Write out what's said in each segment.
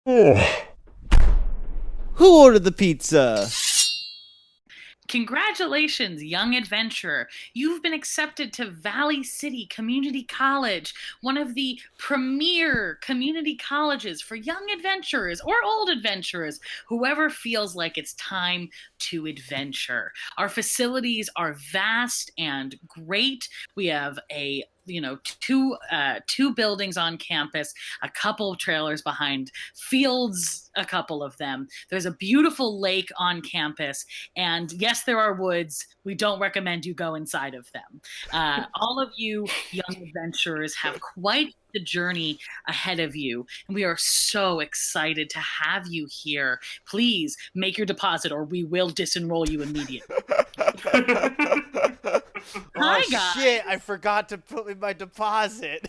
Who ordered the pizza? Congratulations, young adventurer. You've been accepted to Valley City Community College, one of the premier community colleges for young adventurers or old adventurers, whoever feels like it's time to adventure. Our facilities are vast and great. We have two buildings on campus, a couple of trailers behind, fields, a couple of them. There's a beautiful lake on campus, and yes, there are woods. We don't recommend you go inside of them. All of you young adventurers have quite the journey ahead of you, and we are so excited to have you here. Please make your deposit, or we will disenroll you immediately. Hi, guys. Shit, I forgot to put in my deposit.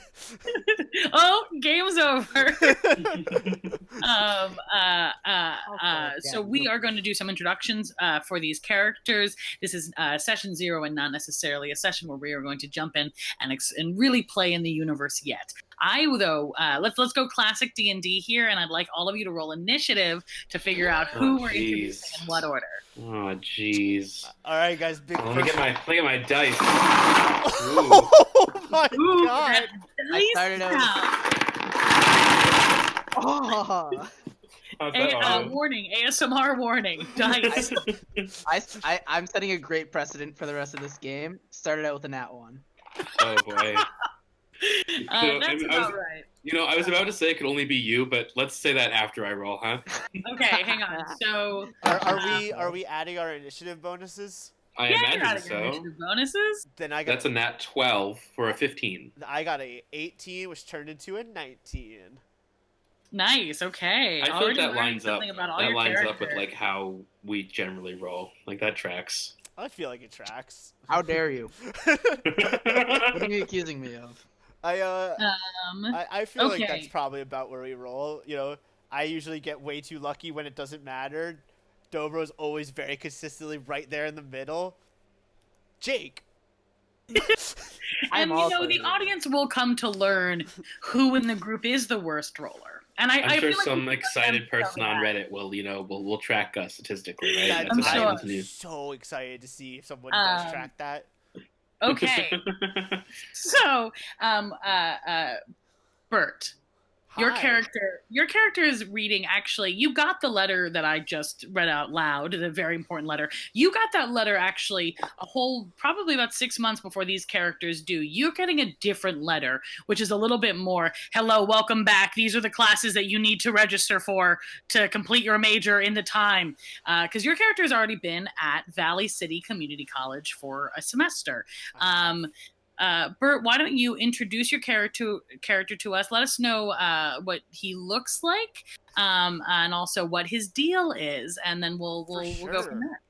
Oh, game's over. So we are going to do some introductions for these characters. This is session 0 and not necessarily a session where we are going to jump in and really play in the universe yet. Let's go classic D&D here, and I'd like all of you to roll initiative to figure out who we're introducing in what order. Oh, jeez. All right, guys. Let me get my dice. Oh my god! I started out. Warning, ASMR warning. Dice. I'm setting a great precedent for the rest of this game. Started out with a nat 1. Oh boy. That's about right. I was about to say it could only be you, but let's say that after I roll, huh? Okay, hang on. So Are we adding our initiative bonuses? I imagine so. Bonuses? Then I got That's a nat 12 for a 15. I got a 18, which turned into a 19. Nice. Okay. I feel like that lines up. That lines up with like how we generally roll. Like that tracks. I feel like it tracks. How dare you? What are you accusing me of? I feel like that's probably about where we roll. I usually get way too lucky when it doesn't matter. Dobro's always very consistently right there in the middle. Jake. And the audience will come to learn who in the group is the worst roller. And I'm sure feel like some excited person on Reddit will track us statistically, right? I'm sure. So excited to see if someone does track that. Okay. So, Bert, your character is reading. Actually, you got the letter that I just read out loud, the very important letter. You got that letter actually probably about 6 months before these characters do. You're getting a different letter, which is a little bit more, hello, welcome back. These are the classes that you need to register for to complete your major in the time. Because your character has already been at Valley City Community College for a semester. Bert, why don't you introduce your character to us? Let us know what he looks like, and also what his deal is, and then we'll go from there.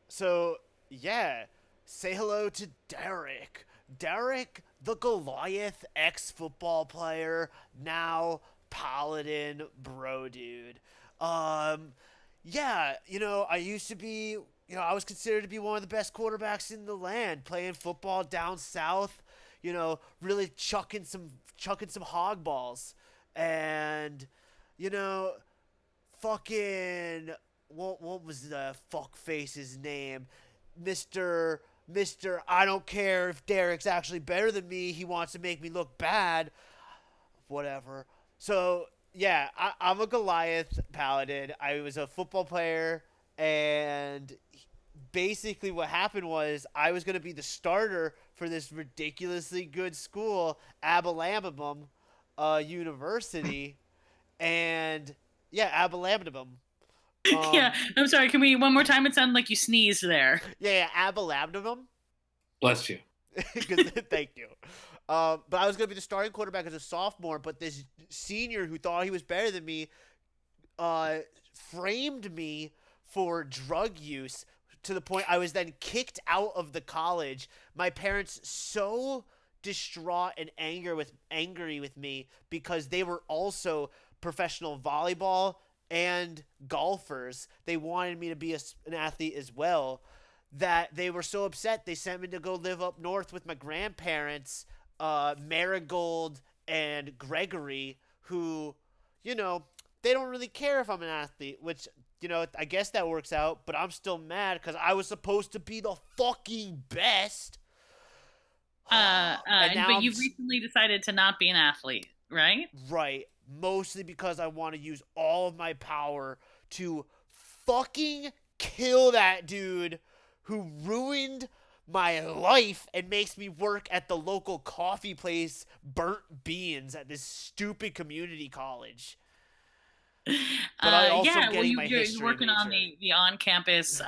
So yeah, say hello to Derek. Derek, the Goliath ex-football player, now paladin bro dude. Yeah, I used to be. I was considered to be one of the best quarterbacks in the land, playing football down south, really chucking some hog balls. And, fucking, what was the fuckface's name? Mr. I don't care if Derek's actually better than me. He wants to make me look bad. Whatever. So, yeah, I'm a Goliath paladin. I was a football player, and basically what happened was I was going to be the starter for this ridiculously good school, Abilambum University, and yeah, Abilambum. Yeah, I'm sorry. Can we one more time? It sounded like you sneezed there. Yeah, Abilambum. Bless you. Thank you. But I was going to be the starting quarterback as a sophomore, but this senior who thought he was better than me framed me for drug use to the point I was then kicked out of the college. My parents so distraught and angry with me because they were also professional volleyball and golfers. They wanted me to be an athlete as well, that they were so upset they sent me to go live up north with my grandparents, Marigold and Gregory, who, they don't really care if I'm an athlete, which, I guess that works out, but I'm still mad because I was supposed to be the fucking best. But you've recently decided to not be an athlete, right? Right. Mostly because I want to use all of my power to fucking kill that dude who ruined my life and makes me work at the local coffee place, Burnt Beans, at this stupid community college. But I also getting my history you're working on major. the on-campus,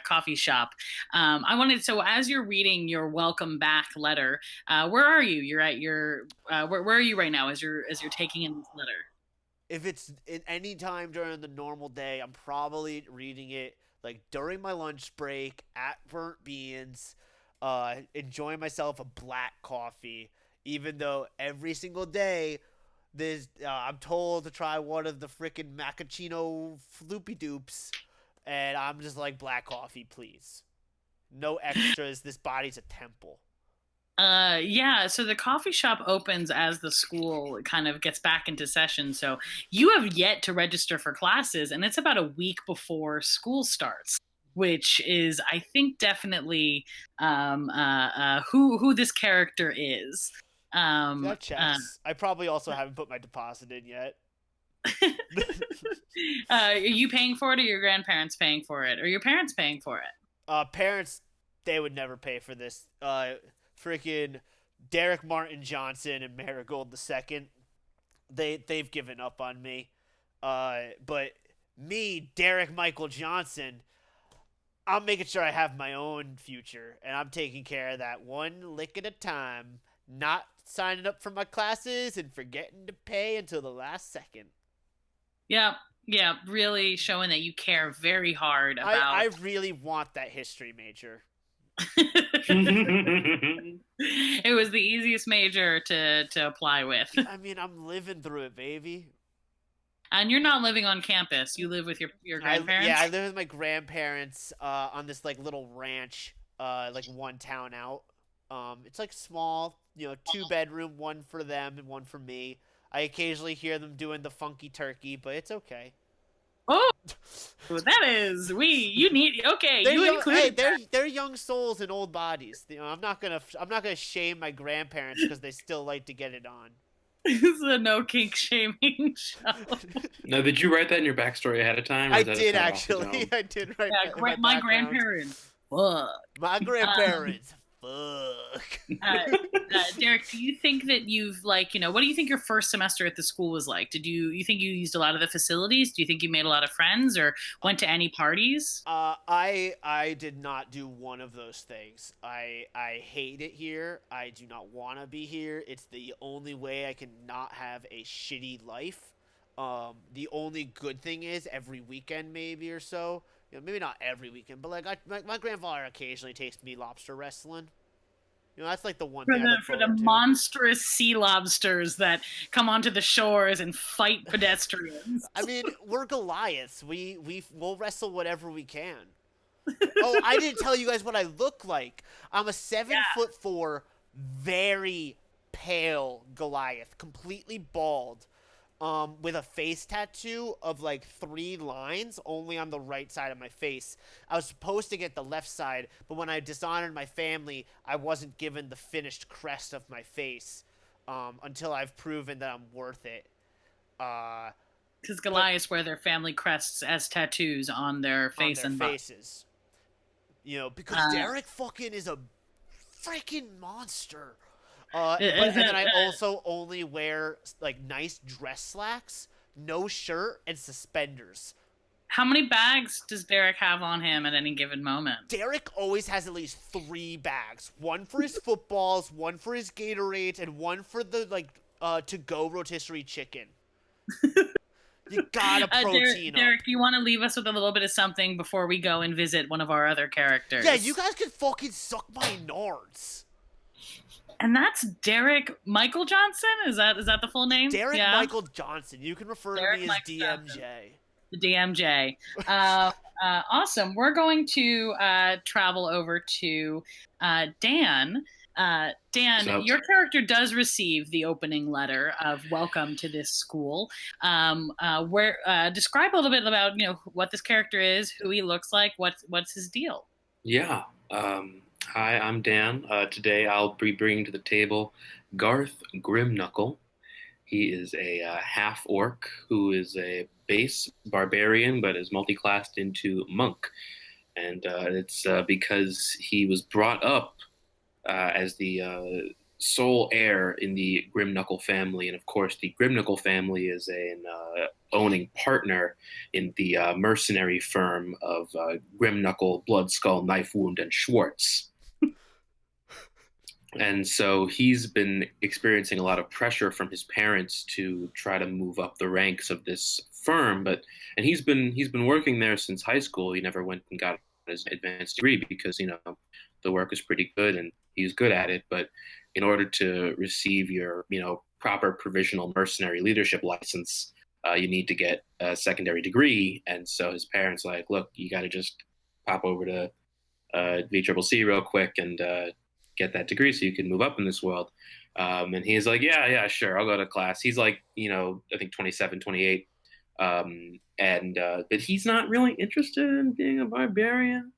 coffee shop. So as you're reading your welcome back letter, where are you? You're at your, where are you right now as you're taking in this letter? If it's in any time during the normal day, I'm probably reading it like during my lunch break at Burnt Beans, enjoying myself a black coffee, even though every single day I'm told to try one of the frickin' macchiato floopy doops, and I'm just like, black coffee, please. No extras. This body's a temple. So the coffee shop opens as the school kind of gets back into session. So you have yet to register for classes, and it's about a week before school starts, which is, I think, definitely who this character is. That checks. I probably also haven't put my deposit in yet. Are you paying for it, or your grandparents paying for it, or your parents paying for it? Parents, they would never pay for this. Freaking Derek Martin Johnson and Marigold II, they've given up on me. But me, Derek Michael Johnson, I'm making sure I have my own future, and I'm taking care of that one lick at a time. Not signing up for my classes and forgetting to pay until the last second. Yeah, really showing that you care very hard about... I really want that history major. It was the easiest major to apply with. I mean, I'm living through it, baby. And you're not living on campus. You live with your grandparents? I live with my grandparents on this like little ranch, like one town out. It's like small, 2-bedroom, one for them and one for me. I occasionally hear them doing the funky turkey, but it's okay. Oh, that is you include. Hey, they're young souls in old bodies. I'm not gonna shame my grandparents because they still like to get it on. This is a no kink shaming show. No, did you write that in your backstory ahead of time? I did actually. I did write that. In my grandparents. Fuck. My grandparents. Fuck. Derek, do you think that you've what do you think your first semester at the school was like? Did you think you used a lot of the facilities? Do you think you made a lot of friends or went to any parties? I did not do one of those things. I hate it here. I do not want to be here. It's the only way I can not have a shitty life. The only good thing is every weekend maybe or so. Maybe not every weekend, but my grandfather occasionally takes me lobster wrestling. That's like the one thing for the monstrous sea lobsters that come onto the shores and fight pedestrians. I mean, we're Goliaths. We'll wrestle whatever we can. Oh, I didn't tell you guys what I look like. I'm a 7'4", very pale Goliath, completely bald. With a face tattoo of like 3 lines only on the right side of my face. I was supposed to get the left side, but when I dishonored my family, I wasn't given the finished crest of my face until I've proven that I'm worth it. Because Goliaths wear their family crests as tattoos on their face and faces. Because Derek fucking is a freaking monster. And then I also only wear like nice dress slacks, no shirt, and suspenders. How many bags does Derek have on him at any given moment? Derek always has at least 3 bags. One for his footballs, one for his Gatorades, and one for the to-go rotisserie chicken. You gotta protein up. Derek, you want to leave us with a little bit of something before we go and visit one of our other characters? Yeah, you guys can fucking suck my nards. And that's Derek Michael Johnson? Is that the full name? Derek Michael Johnson. You can refer to me as DMJ. Johnson. The DMJ. Awesome. We're going to travel over to Dan, Dan, So- your character does receive the opening letter of welcome to this school. Where describe a little bit about what this character is, who he looks like, what's his deal. Yeah. Hi, I'm Dan. Today I'll be bringing to the table Garth Grimknuckle. He is a half orc who is a base barbarian, but is multi-classed into monk. And it's because he was brought up as the sole heir in the Grimknuckle family. And of course, the Grimknuckle family is an owning partner in the mercenary firm of Grimknuckle, Bloodskull, Knife Wound, and Swartz. And so he's been experiencing a lot of pressure from his parents to try to move up the ranks of this firm. And he's been working there since high school. He never went and got his advanced degree because the work was pretty good and he was good at it. But in order to receive your proper provisional mercenary leadership license, you need to get a secondary degree. And so his parents like, look, you got to just pop over to VCCC real quick and get that degree so you can move up in this world. And he's like, yeah, sure, I'll go to class. He's like, I think 27, 28. But he's not really interested in being a barbarian,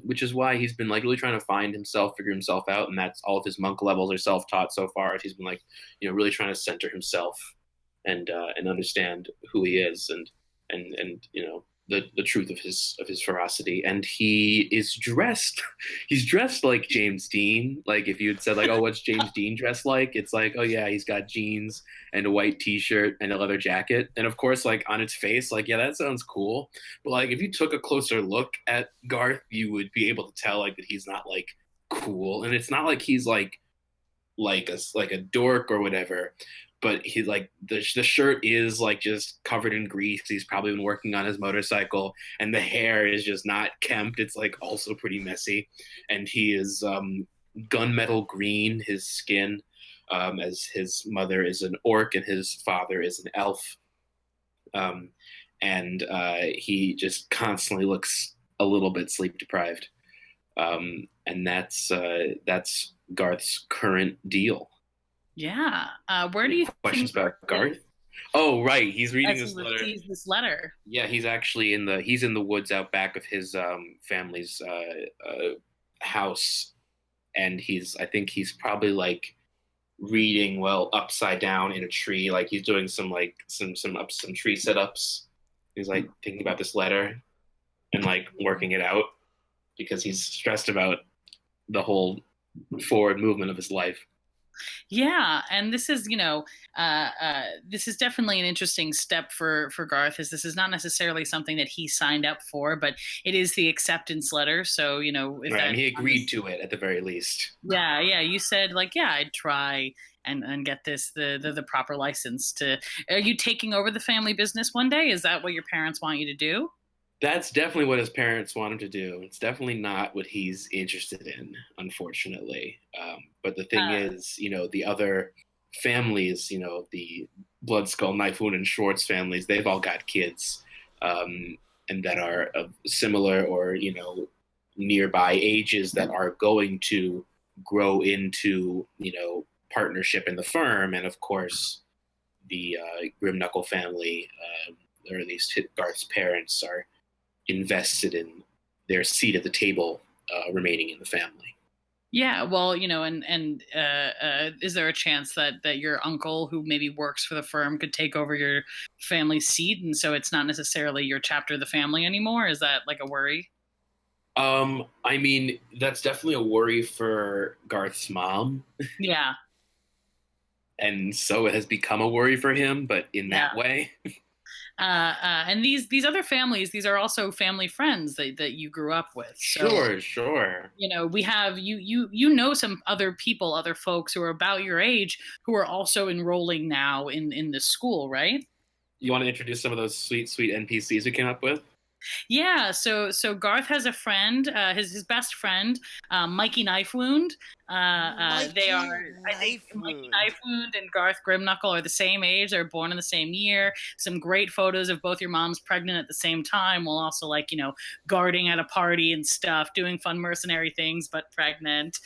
which is why he's been like really trying to find himself, figure himself out. And that's all of his monk levels are self-taught so far. He's been like, really trying to center himself and understand who he is and the truth of his ferocity. And he's dressed like James Dean. Like if you had said like, oh, what's James Dean dressed like? It's like, oh yeah, he's got jeans and a white t-shirt and a leather jacket. And of course, like on its face, like, yeah, that sounds cool. But like if you took a closer look at Garth, you would be able to tell like that he's not like cool. And it's not like he's like a dork or whatever. But he like the shirt is like just covered in grease. He's probably been working on his motorcycle, and the hair is just not kempt. It's like also pretty messy, and he is gunmetal green. His skin, as his mother is an orc and his father is an elf, and he just constantly looks a little bit sleep deprived, and that's Garth's current deal. Yeah. Where do you questions think about Garth? Oh, right. He's reading this letter. This letter. Yeah, he's actually in the woods out back of his family's house, and I think he's probably like reading upside down in a tree, like he's doing some tree sit-ups. He's like thinking about this letter and like working it out because he's stressed about the whole forward movement of his life. Yeah, and this is this is definitely an interesting step for Garth. This is not necessarily something that he signed up for, but it is the acceptance letter. So if right, and he agreed to it at the very least. Yeah. You said like, yeah, I'd try and get this the proper license to. Are you taking over the family business one day? Is that what your parents want you to do? That's definitely what his parents want him to do. It's definitely not what he's interested in, unfortunately. But the thing is, the other families, the Bloodskull, Knife Wound, and Swartz families, they've all got kids, and that are of similar or nearby ages that are going to grow into partnership in the firm. And of course, the Grimknuckle family, or at least Garth's parents, are invested in their seat at the table remaining in the family. Yeah, well, and is there a chance that your uncle, who maybe works for the firm, could take over your family seat, and so it's not necessarily your chapter of the family anymore? Is that like a worry? I mean, that's definitely a worry for Garth's mom. Yeah. And so it has become a worry for him, but in that way. And these other families, these are also family friends that you grew up with. So, sure. We have some other people, other folks who are about your age who are also enrolling now in this school, right? You want to introduce some of those sweet NPCs we came up with? Yeah, so Garth has a friend, his best friend, Mikey Knife Wound. They are, I think, Knife Mikey Wound. Knife Wound and Garth Grimknuckle are the same age. They were born in the same year. Some great photos of both your moms pregnant at the same time, while also guarding at a party and stuff, doing fun mercenary things, but pregnant.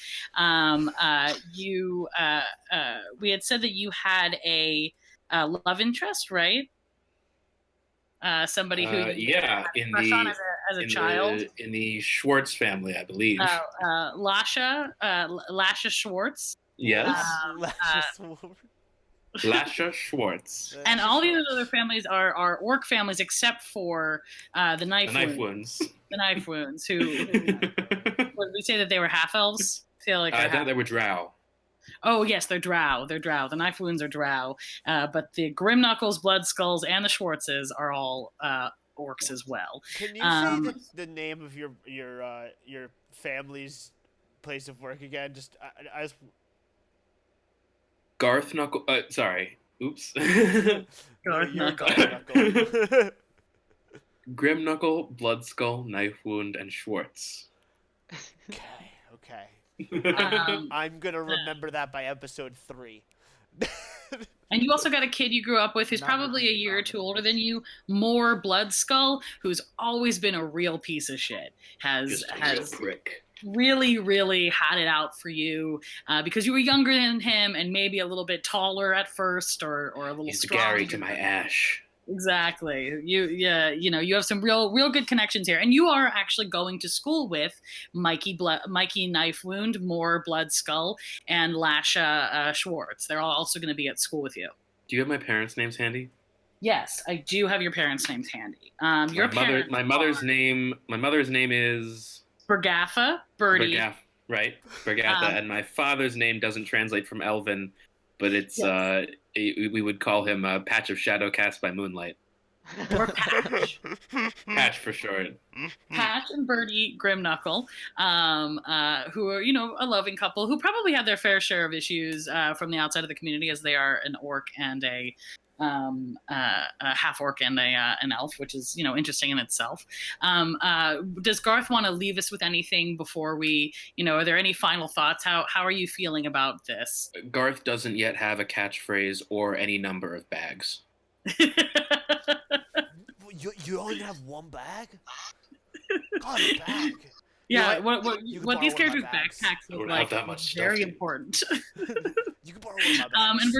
We had said that you had a love interest, right? Somebody who you yeah, had a in crush on the as a child. in the Schwartz family, I believe. Lasha Swartz. Yes, Lashes Lasha Schwartz. And all these other families are orc families except for the knife wounds. The knife wounds. Who would we say that they were half elves? I thought they were drow. Oh yes, they're drow. They're drow. The knife wounds are drow, but the Grimknuckles, Blood Skulls, and the Schwartzes are all orcs as well. Can you say the name of your family's place of work again? Just I was... Garth Knuckle. Sorry. Oops. Garth Knuckle. Grimknuckle, Blood Skull, Knife Wound, and Schwartz. Okay. I'm gonna remember that by episode 3. And you also got a kid you grew up with who's probably a year or two older than you, more Blood Skull, who's always been a real piece of shit. Has prick. Really had it out for you because you were younger than him and maybe a little bit taller at first or a little He's stronger. Gary to my Ash. Exactly. You have some real good connections here, and you are actually going to school with Mikey Knife Wound, more Blood Skull, and Lasha Schwartz. They're all also going to be at school with you. Do you have my parents' names handy? Yes, I do have your parents' names handy. My mother's name is Bergatha, Birdie. Bergatha, and my father's name doesn't translate from Elven, but it's we would call him Patch of Shadow cast by moonlight. Or Patch. Patch for short. Patch and Birdie Grimknuckle, who are, a loving couple who probably have their fair share of issues from the outside of the community, as they are an orc and a half orc and an elf, which is interesting in itself. Does Garth want to leave us with anything before we, are there any final thoughts? How are you feeling about this? Garth doesn't yet have a catchphrase or any number of bags. You only have one bag? God, a bag. Yeah, what these characters' backpacks look like that much very stuff, important. You can borrow one of my bags. And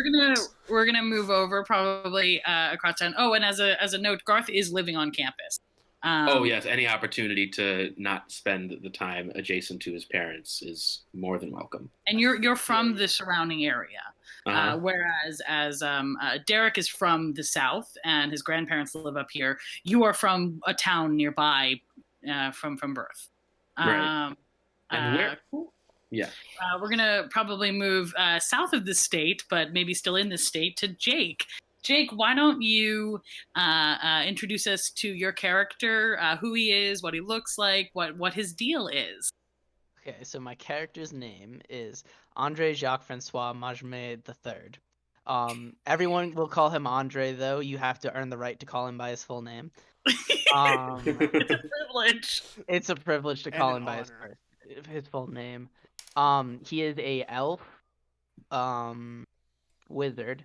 we're gonna move over probably across town. Oh, and as a note, Garth is living on campus. Oh yes, any opportunity to not spend the time adjacent to his parents is more than welcome. And you're from the surrounding area, whereas as Derek is from the south and his grandparents live up here. You are from a town nearby, from birth. Right. And where? Cool. Yeah. We're gonna probably move south of the state, but maybe still in the state, to Jake. Jake, why don't you introduce us to your character, who he is, what he looks like, what his deal is. Okay, so my character's name is Andre Jacques Francois Majme III. Everyone will call him Andre, though. You have to earn the right to call him by his full name. It's a privilege. It's a privilege to call him by his full name. He is a elf, wizard.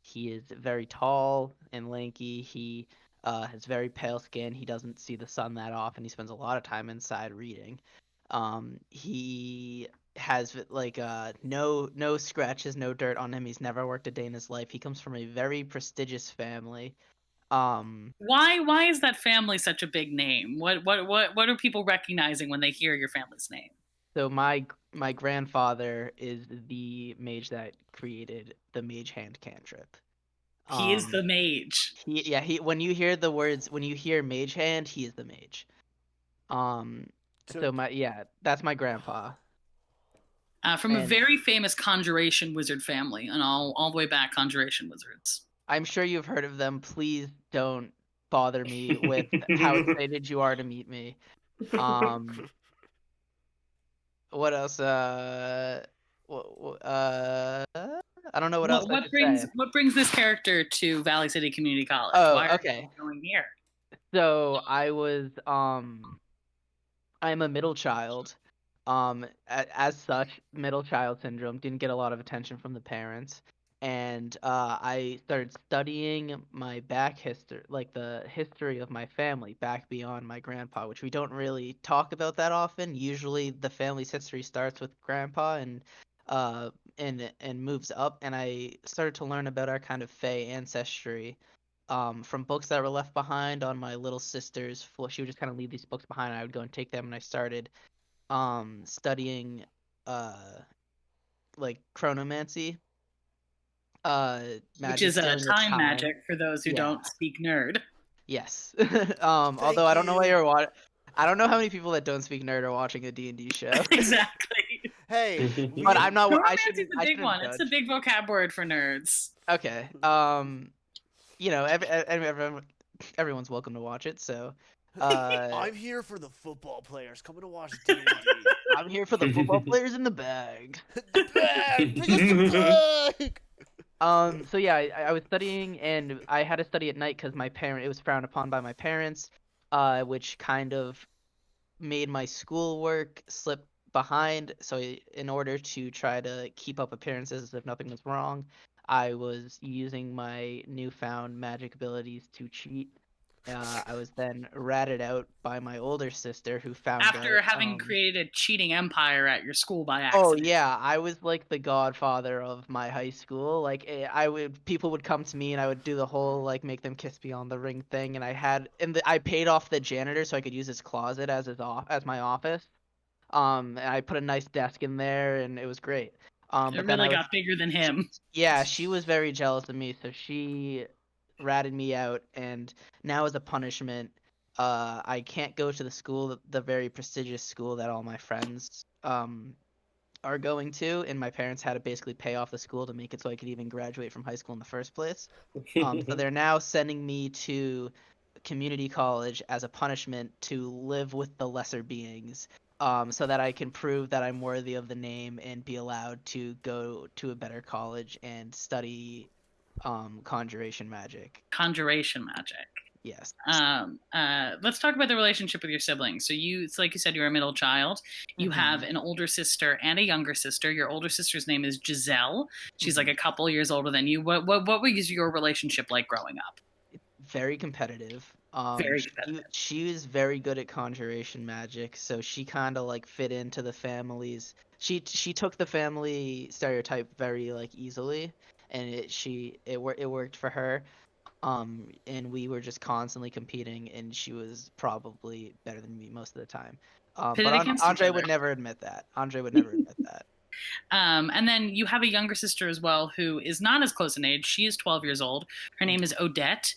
He is very tall and lanky. He has very pale skin. He doesn't see the sun that often. He spends a lot of time inside reading. He has no scratches, no dirt on him. He's never worked a day in his life. He comes from a very prestigious family. Why is that family such a big name? What are people recognizing when they hear your family's name? So my grandfather is the mage that created the mage hand cantrip. He is the mage. When you hear mage hand, he is the mage. That's my grandpa. From a very famous conjuration wizard family, and all the way back conjuration wizards. I'm sure you've heard of them. Please don't bother me with how excited you are to meet me. What else? I don't know what else. What brings this character to Vally City Community College? Oh, Why okay. are you going here? So I'm a middle child. As such, middle child syndrome didn't get a lot of attention from the parents, and I started studying my back history, like the history of my family back beyond my grandpa, which we don't really talk about that often. Usually, the family's history starts with grandpa uh and moves up, and I started to learn about our kind of Fey ancestry from books that were left behind on my little sister's floor. She would just kind of leave these books behind, and I would go and take them, and I started studying uh like chronomancy, uh Which magic, is a stealing the time time. magic for those who Yeah. don't speak nerd. Yes. Thank Although I don't know why you. I don't know how many people that don't speak nerd are watching a D&D show. Exactly. Hey, But we I'm not I Chronomancy is shouldn't a I big shouldn't one. It's a judge. big vocab word for nerds. Okay. You know, everyone's welcome to watch it, so I'm here for the football players coming to watch D&D. I'm here for the football players in the bag. The bag, bring us the bag. So yeah, I was studying, and I had to study at night because it was frowned upon by my parents, which kind of made my schoolwork slip behind. So in order to try to keep up appearances as if nothing was wrong, I was using my newfound magic abilities to cheat. I was then ratted out by my older sister, who found After out. having created a cheating empire at your school by Oh accident. yeah, I was like the godfather of my high school. Like people would come to me, and I would do the whole like make them kiss me on the ring thing. And I paid off the janitor so I could use his closet as my office. And I put a nice desk in there, and it was great. It But then really got bigger than him. yeah, she was very jealous of me, so she ratted me out. And now as a punishment, I can't go to the very prestigious school that all my friends are going to, and my parents had to basically pay off the school to make it so I could even graduate from high school in the first place. So they're now sending me to community college as a punishment to live with the lesser beings, so that I can prove that I'm worthy of the name and be allowed to go to a better college and study conjuration magic. Conjuration magic. Yes. Let's talk about the relationship with your siblings. So it's like you said, you're a middle child. You have Mhm. an older sister and a younger sister. Your older sister's name is Giselle. She's like a couple years older than you. What was your relationship like growing up? Very competitive. Very competitive. She was very good at conjuration magic, so she kind of like fit into the families. She took the family stereotype very like easily, and it worked for her. And we were just constantly competing, and she was probably better than me most of the time. Pitted But against each Andre other. would never admit that. Andre would never admit that. And then you have a younger sister as well who is not as close in age. She is 12 years old. Her name is Odette.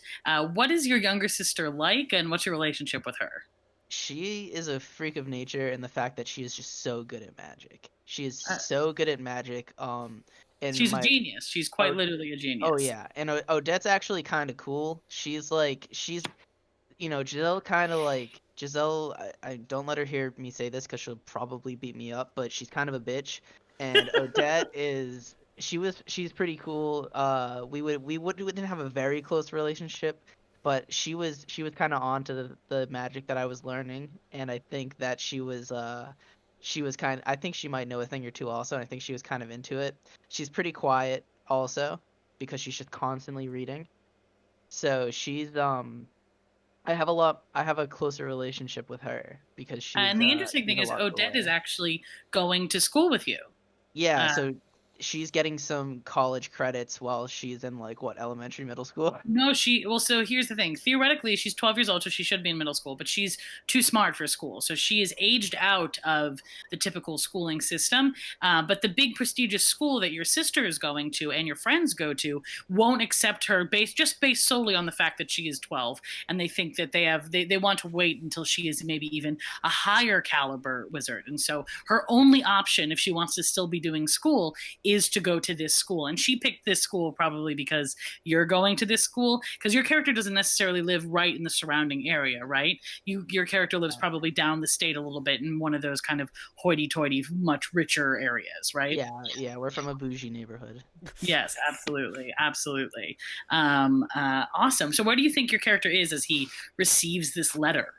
What is your younger sister like, and what's your relationship with her? She is a freak of nature in the fact that she is just so good at magic. She is so good at magic. And she's a genius. She's quite literally a genius. Oh yeah, and Odette's actually kind of cool. Giselle kind of like Giselle. I don't let her hear me say this because she'll probably beat me up, but she's kind of a bitch. And Odette she's pretty cool. We wouldn't have a very close relationship, but she was kind of on to the magic that I was learning, and I think that I think she might know a thing or two also, and I think she was kind of into it. She's pretty quiet also because she's just constantly reading. So I have a closer relationship with her because And the interesting thing is Odette is actually going to school with you. Yeah, so she's getting some college credits while she's in like what, elementary, middle school? No, so here's the thing. Theoretically, she's 12 years old, so she should be in middle school, but she's too smart for school. So she is aged out of the typical schooling system. But the big prestigious school that your sister is going to and your friends go to won't accept her based solely on the fact that she is 12. And they think that they want to wait until she is maybe even a higher caliber wizard. And so her only option, if she wants to still be doing school, is to go to this school. And she picked this school probably because you're going to this school, because your character doesn't necessarily live right in the surrounding area, right? Your character lives probably down the state a little bit in one of those kind of hoity-toity, much richer areas, right? Yeah, we're from a bougie neighborhood. Yes, absolutely, absolutely. Awesome. So where do you think your character is as he receives this letter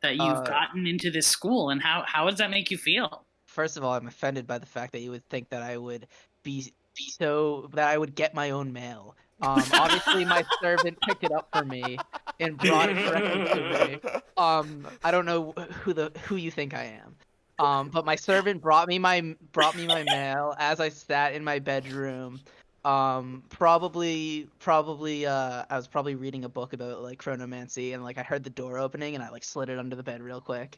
that you've gotten into this school, and how does that make you feel? First of all, I'm offended by the fact that you would think that I would be so that I would get my own mail. Obviously, my servant picked it up for me and brought it directly to me. I don't know who you think I am. But my servant brought me my mail as I sat in my bedroom. Probably I was probably reading a book about like chronomancy, and like I heard the door opening and I like slid it under the bed real quick.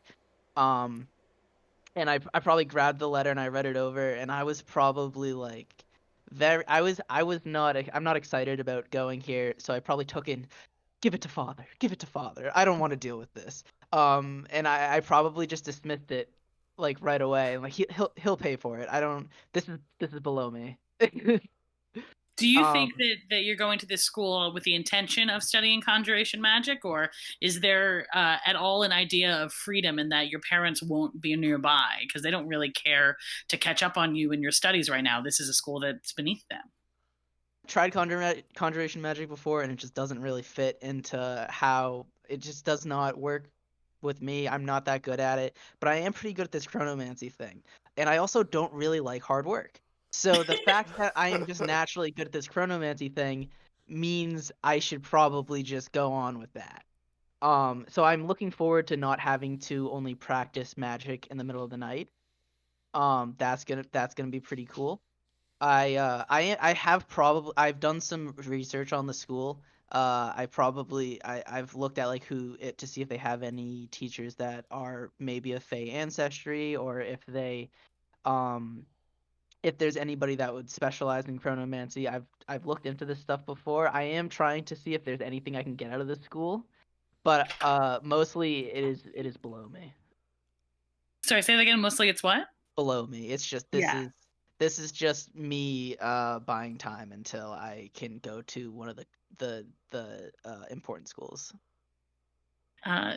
And I probably grabbed the letter and I read it over, and I was probably like I'm not excited about going here, so I probably took in, give it to father, I don't want to deal with this. And I probably just dismissed it like right away, and like he'll pay for it. I don't, this is below me. Do you think that you're going to this school with the intention of studying conjuration magic, or is there at all an idea of freedom in that your parents won't be nearby because they don't really care to catch up on you in your studies right now? This is a school that's beneath them. Tried conjuration magic before, and it just doesn't really fit into how it just does not work with me. I'm not that good at it, but I am pretty good at this chronomancy thing, and I also don't really like hard work. So the fact that I am just naturally good at this chronomancy thing means I should probably just go on with that. So I'm looking forward to not having to only practice magic in the middle of the night. That's gonna be pretty cool. I've done some research on the school. I've looked at like to see if they have any teachers that are maybe of Fey ancestry, or if there's anybody that would specialize in chronomancy. I've looked into this stuff before. I am trying to see if there's anything I can get out of this school, but mostly it is below me. Sorry, say that again. Mostly it's what? Below me. It's just this is just me buying time until I can go to one of the important schools.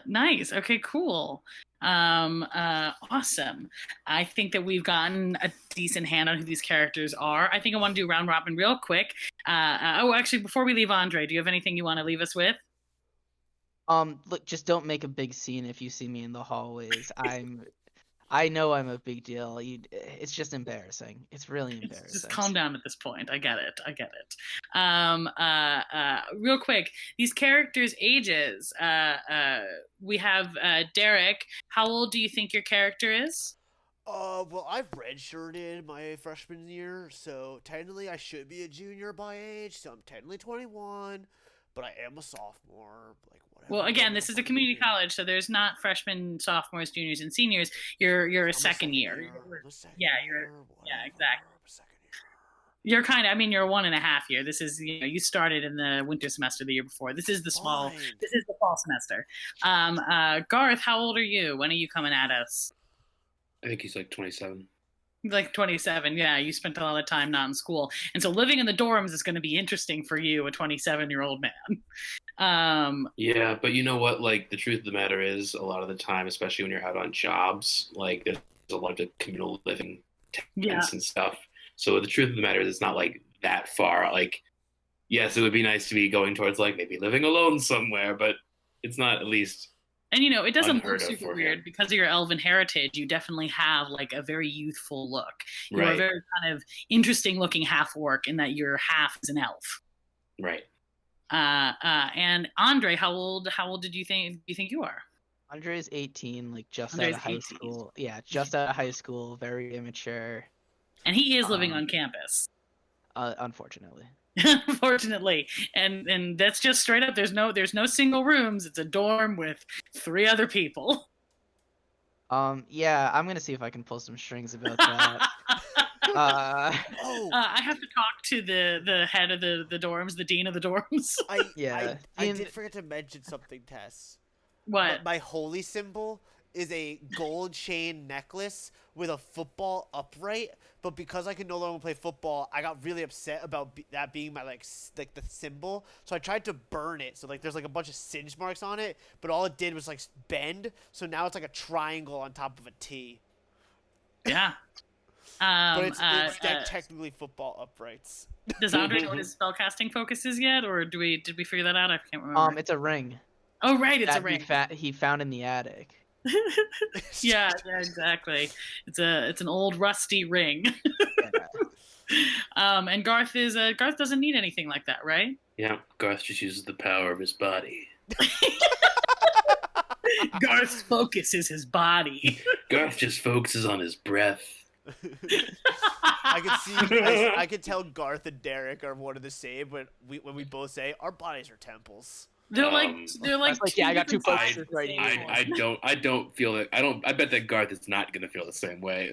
Nice. Okay, cool. Awesome. I think that we've gotten a decent hand on who these characters are. I think I want to do round robin real quick. Actually, before we leave, Andre, do you have anything you want to leave us with? Look, just don't make a big scene if you see me in the hallways. I know I'm a big deal. It's just embarrassing. It's really embarrassing. Just calm down at this point. I get it. Real quick, these characters' ages. We have Derek. How old do you think your character is? Well, I've redshirted my freshman year, so technically I should be a junior by age, so I'm technically 21, but I am a sophomore, like whatever. Well, again, this is a community college, so there's not freshmen, sophomores, juniors, and seniors. You're a second year. Yeah, exactly. You're kind of, you're 1.5 year. This is, you started in the winter semester the year before. This is the fall semester. Garth, how old are you? When are you coming at us? I think he's like 27. Like 27, yeah. You spent a lot of time not in school. And so living in the dorms is going to be interesting for you, a 27-year-old man. Yeah, but you know what? Like, the truth of the matter is, a lot of the time, especially when you're out on jobs, like, there's a lot of communal living tents and stuff. So the truth of the matter is, it's not, like, that far. Like, yes, it would be nice to be going towards, like, maybe living alone somewhere, but it's not at least... And, it doesn't look super weird because of your elven heritage. You definitely have like a very youthful look. You're a very kind of interesting looking half orc in that your half is an elf. Right. And Andre, how old did you think you are? Andre is 18, like just out of high school. Yeah, just out of high school, very immature. And he is living on campus. Unfortunately. Unfortunately, and that's just straight up. There's no single rooms. It's a dorm with 3 other people. Yeah, I'm gonna see if I can pull some strings about that. I have to talk to the head of the dorms, the dean of the dorms. I did forget to mention something, Tess. What? My holy symbol is a gold chain necklace with a football upright. But because I can no longer play football, I got really upset about that being my like the symbol. So I tried to burn it. So like there's like a bunch of singe marks on it, but all it did was like bend. So now it's like a triangle on top of a T. Yeah. But it's technically football uprights. Does Andre know what his spellcasting focus is yet, or did we figure that out? I can't remember. It's a ring. Oh right, it's a ring. He found in the attic. Yeah, exactly. It's an old rusty ring. And Garth doesn't need anything like that, right? Yeah, Garth just uses the power of his body. Garth's focus is his body. Garth just focuses on his breath. I could tell Garth and Derek are one of the same when we both say our bodies are temples. They're like yeah, I got two focuses right here. I don't feel that. I bet that Garth is not gonna feel the same way.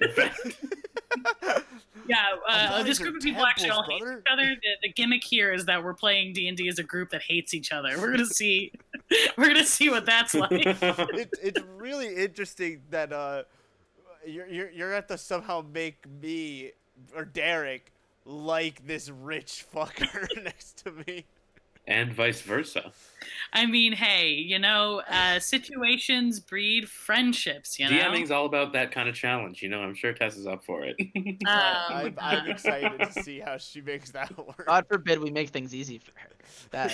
Yeah, this group of people actually all hate each other. The gimmick here is that we're playing D&D as a group that hates each other. We're gonna see what that's like. It's really interesting that you're at the somehow make me or Derek like this rich fucker next to me. And vice versa. I mean, hey, situations breed friendships, DMing's all about that kind of challenge, I'm sure Tess is up for it. I'm excited to see how she makes that work. God forbid we make things easy for her.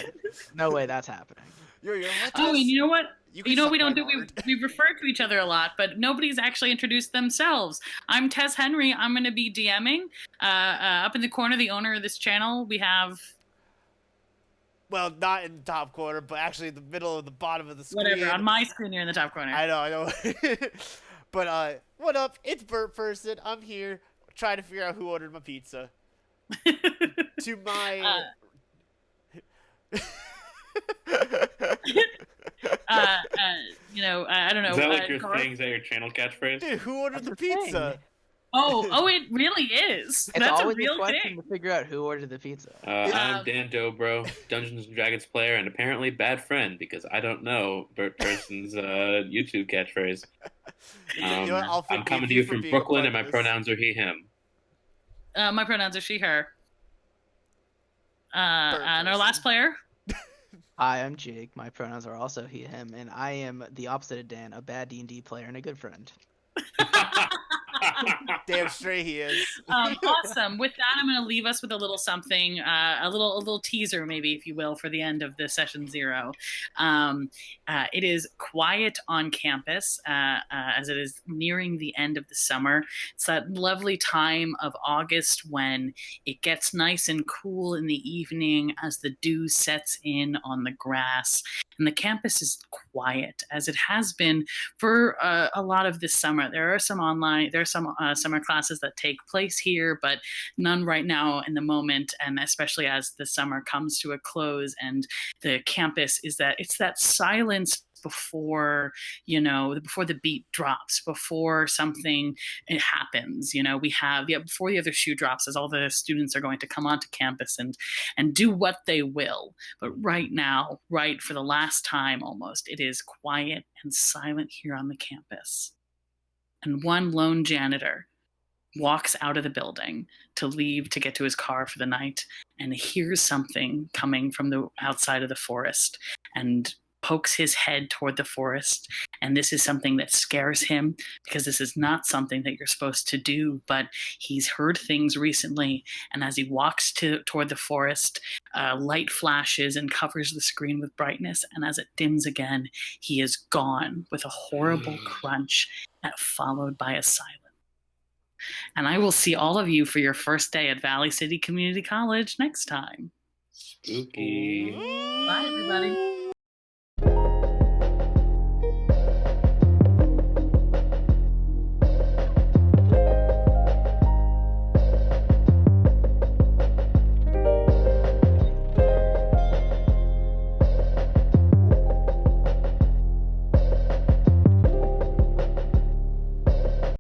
No way that's happening. And you know what? We don't do. We refer to each other a lot, but nobody's actually introduced themselves. I'm Tess Henry. I'm going to be DMing. Up in the corner, the owner of this channel, we have. Well, not in the top corner, but actually in the middle of the bottom of the screen. Whatever, on my screen you're in the top corner. I know. But, what up? It's Bertperson. I'm here trying to figure out who ordered my pizza. To my... I don't know. Is that like your thing? Is that your channel catchphrase? Dude, who ordered the pizza? Thing. Oh, it really is. It's That's always a real question thing. to figure out who ordered the pizza. I'm Dan Dobro, Dungeons & Dragons player, and apparently bad friend, because I don't know Bertperson's YouTube catchphrase. I'm coming to you from Brooklyn, and my pronouns are he, him. My pronouns are she, her. And our last player. Hi, I'm Jake. My pronouns are also he, him, and I am the opposite of Dan, a bad D&D player and a good friend. Damn straight he is. Awesome. With that, I'm going to leave us with a little something, a little teaser, maybe, if you will, for the end of the session 0. It is quiet on campus as it is nearing the end of the summer. It's that lovely time of August when it gets nice and cool in the evening as the dew sets in on the grass. And the campus is quiet, as it has been for a lot of this summer. There are some summer classes that take place here, but none right now in the moment, and especially as the summer comes to a close and the campus it's that silence before the beat drops, before something happens. We have before the other shoe drops, as all the students are going to come onto campus and do what they will. But right now, for the last time almost, it is quiet and silent here on the campus. And one lone janitor walks out of the building to leave to get to his car for the night and hears something coming from the outside of the forest and pokes his head toward the forest. And this is something that scares him, because this is not something that you're supposed to do, but he's heard things recently. And as he walks toward the forest, light flashes and covers the screen with brightness. And as it dims again, he is gone with a horrible crunch, followed by a silence. And I will see all of you for your first day at Vally City Community College next time. Spooky. Bye, everybody.